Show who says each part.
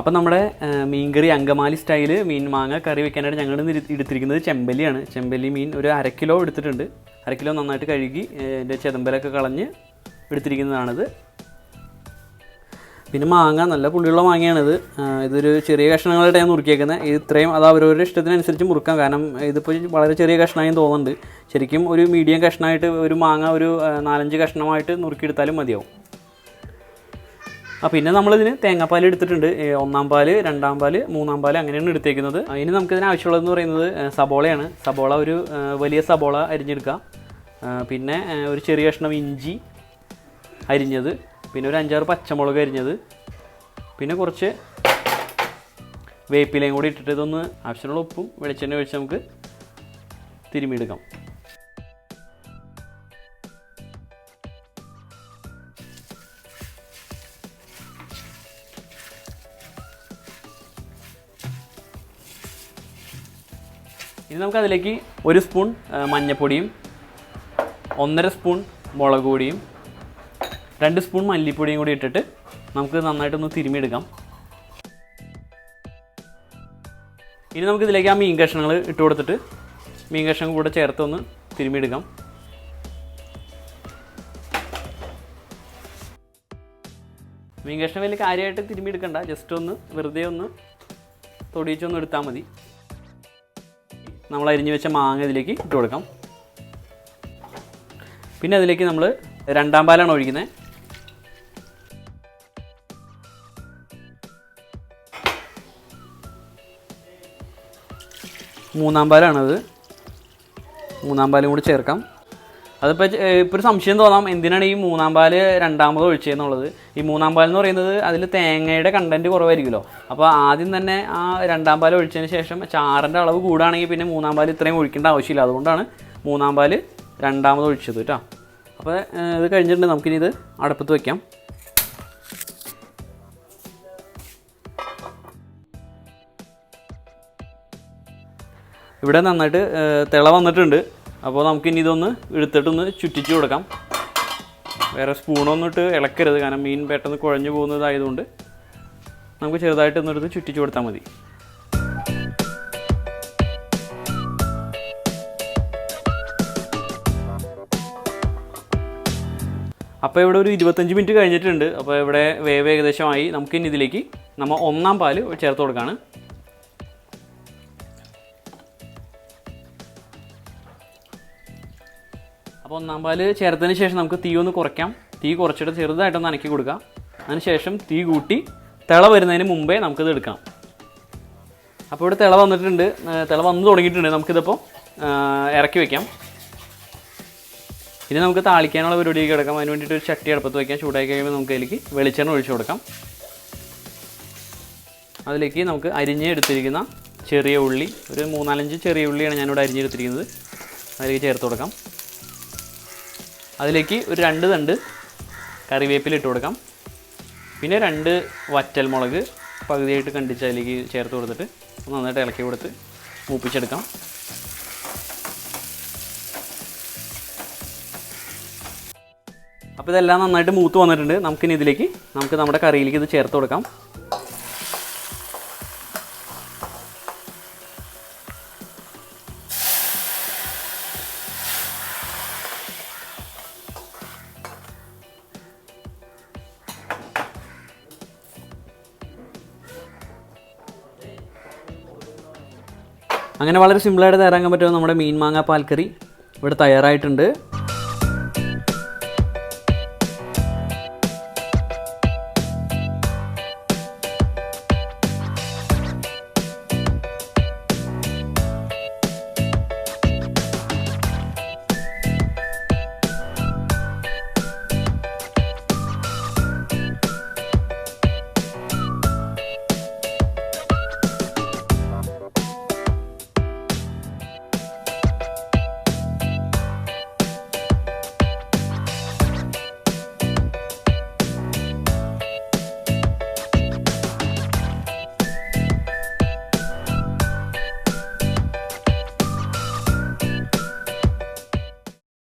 Speaker 1: അപ്പോൾ നമ്മുടെ മീൻകറി അങ്കമാലി സ്റ്റൈൽ മീൻ മാങ്ങ കറി വെക്കാനായിട്ട് ഞങ്ങൾ എടുത്തിരിക്കുന്നത് ചെമ്പല്ലിയാണ്. ചെമ്പല്ലി മീൻ ഒരു 1/2 കിലോ എടുത്തിട്ടുണ്ട്. 1/2 കിലോ നന്നായിട്ട് കഴുകി ഇതിൻ്റെ ചെതമ്പലൊക്കെ കളഞ്ഞ് എടുത്തിരിക്കുന്നതാണിത്. പിന്നെ മാങ്ങ നല്ല പുള്ളിയുള്ള മാങ്ങയാണിത്. ഇതൊരു ചെറിയ കഷ്ണങ്ങളായിട്ട് ഞാൻ നുറുക്കിയേക്കുന്നത്. ഇത്രയും അത് അവരവരുടെ ഇഷ്ടത്തിനനുസരിച്ച് മുറുക്കാം. കാരണം ഇതിപ്പോൾ വളരെ ചെറിയ കഷ്ണമായി തോന്നുന്നുണ്ട്. ശരിക്കും ഒരു മീഡിയം കഷ്ണമായിട്ട് ഒരു മാങ്ങ ഒരു 4-5 കഷ്ണമായിട്ട് നുറുക്കിയെടുത്താലും മതിയാവും. പിന്നെ നമ്മളിതിന് തേങ്ങാപ്പാൽ എടുത്തിട്ടുണ്ട്. 1-ാം പാൽ, 2-ാം പാൽ, 3-ാം പാൽ അങ്ങനെയാണ് എടുത്തേക്കുന്നത്. അതിന് നമുക്കിതിന് ആവശ്യമുള്ളതെന്ന് പറയുന്നത് സബോളയാണ്. സബോള ഒരു വലിയ സബോള അരിഞ്ഞെടുക്കുക. പിന്നെ ഒരു ചെറിയ കഷ്ണം ഇഞ്ചി അരിഞ്ഞത്, പിന്നെ ഒരു 5-6 പച്ചമുളക് അരിഞ്ഞത്, പിന്നെ കുറച്ച് വേപ്പിലയും കൂടി ഇട്ടിട്ട് ഇതൊന്ന് ആവശ്യമുള്ള ഉപ്പും വെളിച്ചെണ്ണ ഒഴിച്ച് നമുക്ക് തിരുമ്മിയെടുക്കാം. ഇനി നമുക്കതിലേക്ക് 1 സ്പൂൺ മഞ്ഞൾപ്പൊടിയും 1.5 സ്പൂൺ മുളക് പൊടിയും 2 സ്പൂൺ മല്ലിപ്പൊടിയും കൂടി ഇട്ടിട്ട് നമുക്ക് നന്നായിട്ടൊന്ന് തിരുമ്മിയെടുക്കാം. ഇനി നമുക്കിതിലേക്ക് ആ മീൻ കഷ്ണങ്ങൾ ഇട്ട് കൊടുത്തിട്ട് മീൻ കഷ്ണം കൂടെ ചേർത്തൊന്ന് തിരുമ്മിയെടുക്കാം. മീൻ കഷ്ണം വലിയ കാര്യമായിട്ട് തിരുമ്മിയെടുക്കണ്ട, ജസ്റ്റ് ഒന്ന് വെറുതെ ഒന്ന് തൊടിയിച്ചൊന്ന് എടുത്താൽ മതി. നമ്മൾ അരിഞ്ഞു വെച്ച മാങ്ങ ഇതിലേക്ക് ഇട്ട് കൊടുക്കാം. പിന്നെ അതിലേക്ക് നമ്മൾ 2-ാം പാലാണ് ഒഴിക്കുന്നത്. 3-ാം പാലാണത്. 3-ാം പാലും കൂടി ചേർക്കാം. അതിപ്പോൾ ഒരു സംശയം തോന്നാം, എന്തിനാണ് ഈ 3-ാം പാല് 2-ാമത് ഒഴിച്ചതെന്നുള്ളത്. ഈ 3-ാം പാൽ എന്ന് പറയുന്നത് അതിൽ തേങ്ങയുടെ കണ്ടൻറ്റ് കുറവായിരിക്കുമല്ലോ. അപ്പോൾ ആദ്യം തന്നെ ആ 2-ാം പാൽ ഒഴിച്ചതിന് ശേഷം ചാറിൻ്റെ അളവ് കൂടുകയാണെങ്കിൽ പിന്നെ 3-ാം പാൽ ഇത്രയും ഒഴിക്കേണ്ട ആവശ്യമില്ല. അതുകൊണ്ടാണ് 3-ാം പാൽ 2-ാമത് ഒഴിച്ചത് കേട്ടോ. അപ്പോൾ ഇത് കഴിഞ്ഞിട്ടുണ്ട്. നമുക്കിനി ഇത് അടുപ്പത്ത് വയ്ക്കാം. ഇവിടെ നന്നായിട്ട് തിള വന്നിട്ടുണ്ട്. അപ്പോൾ നമുക്കിനി ഇതൊന്ന് എടുത്തിട്ടൊന്ന് ചുറ്റിച്ച് കൊടുക്കാം. വേറെ സ്പൂണൊന്നും ഇട്ട് ഇളക്കരുത്, കാരണം മീൻ പെട്ടെന്ന് കുഴഞ്ഞു പോകുന്നതായതുകൊണ്ട് നമുക്ക് ചെറുതായിട്ടൊന്നും എടുത്ത് ചുറ്റിച്ച് കൊടുത്താൽ മതി. അപ്പോൾ ഇവിടെ ഒരു 25 മിനിറ്റ് കഴിഞ്ഞിട്ടുണ്ട്. അപ്പോൾ ഇവിടെ വേവ് ഏകദേശമായി. നമുക്കിനി ഇതിലേക്ക് നമ്മൾ 1-ാം പാൽ ചേർത്ത് കൊടുക്കുകയാണ്. അപ്പോൾ 1-ാം പാൽ ചേർത്തതിന് ശേഷം നമുക്ക് തീ ഒന്ന് കുറയ്ക്കാം. തീ കുറച്ചിട്ട് ചെറുതായിട്ടൊന്ന് അനക്കി കൊടുക്കാം. അതിനുശേഷം തീ കൂട്ടി തിള വരുന്നതിന് മുമ്പേ നമുക്കിത് എടുക്കാം. അപ്പോൾ ഇവിടെ തിള വന്നിട്ടുണ്ട്, തിള വന്ന് തുടങ്ങിയിട്ടുണ്ട്. നമുക്കിതിപ്പോൾ ഇറക്കി വയ്ക്കാം. ഇനി നമുക്ക് താളിക്കാനുള്ള പരിപാടിയൊക്കെ എടുക്കാം. അതിന് വേണ്ടിയിട്ട് ഒരു ചട്ടി അടുപ്പത്ത് വയ്ക്കാം. ചൂടായി കഴിയുമ്പോൾ നമുക്ക് അതിലേക്ക് വെളിച്ചെണ്ണ ഒഴിച്ചു കൊടുക്കാം. അതിലേക്ക് നമുക്ക് അരിഞ്ഞ് എടുത്തിരിക്കുന്ന ചെറിയ ഉള്ളി, ഒരു 3-4 ചെറിയ ഉള്ളിയാണ് ഞാനിവിടെ അരിഞ്ഞെടുത്തിരിക്കുന്നത്, അതിലേക്ക് ചേർത്ത് കൊടുക്കാം. അതിലേക്ക് ഒരു 2 തണ്ട് കറിവേപ്പില ഇട്ട് കൊടുക്കാം. പിന്നെ 2 വറ്റൽമുളക് പകുതിയായിട്ട് കണ്ടിച്ച് അതിലേക്ക് ചേർത്ത് കൊടുത്തിട്ട് നന്നായിട്ട് ഇളക്കി കൊടുത്ത് മൂപ്പിച്ചെടുക്കാം. അപ്പോൾ ഇതെല്ലാം നന്നായിട്ട് മൂത്ത് വന്നിട്ടുണ്ട്. നമുക്കിനി ഇതിലേക്ക് നമ്മുടെ കറിയിലേക്ക് ഇത് ചേർത്ത് കൊടുക്കാം. അങ്ങനെ വളരെ സിമ്പിളായിട്ട് തയ്യാറാക്കാൻ പറ്റുന്ന നമ്മുടെ മീൻ മാങ്ങ പാൽക്കറി ഇവിടെ തയ്യാറായിട്ടുണ്ട്.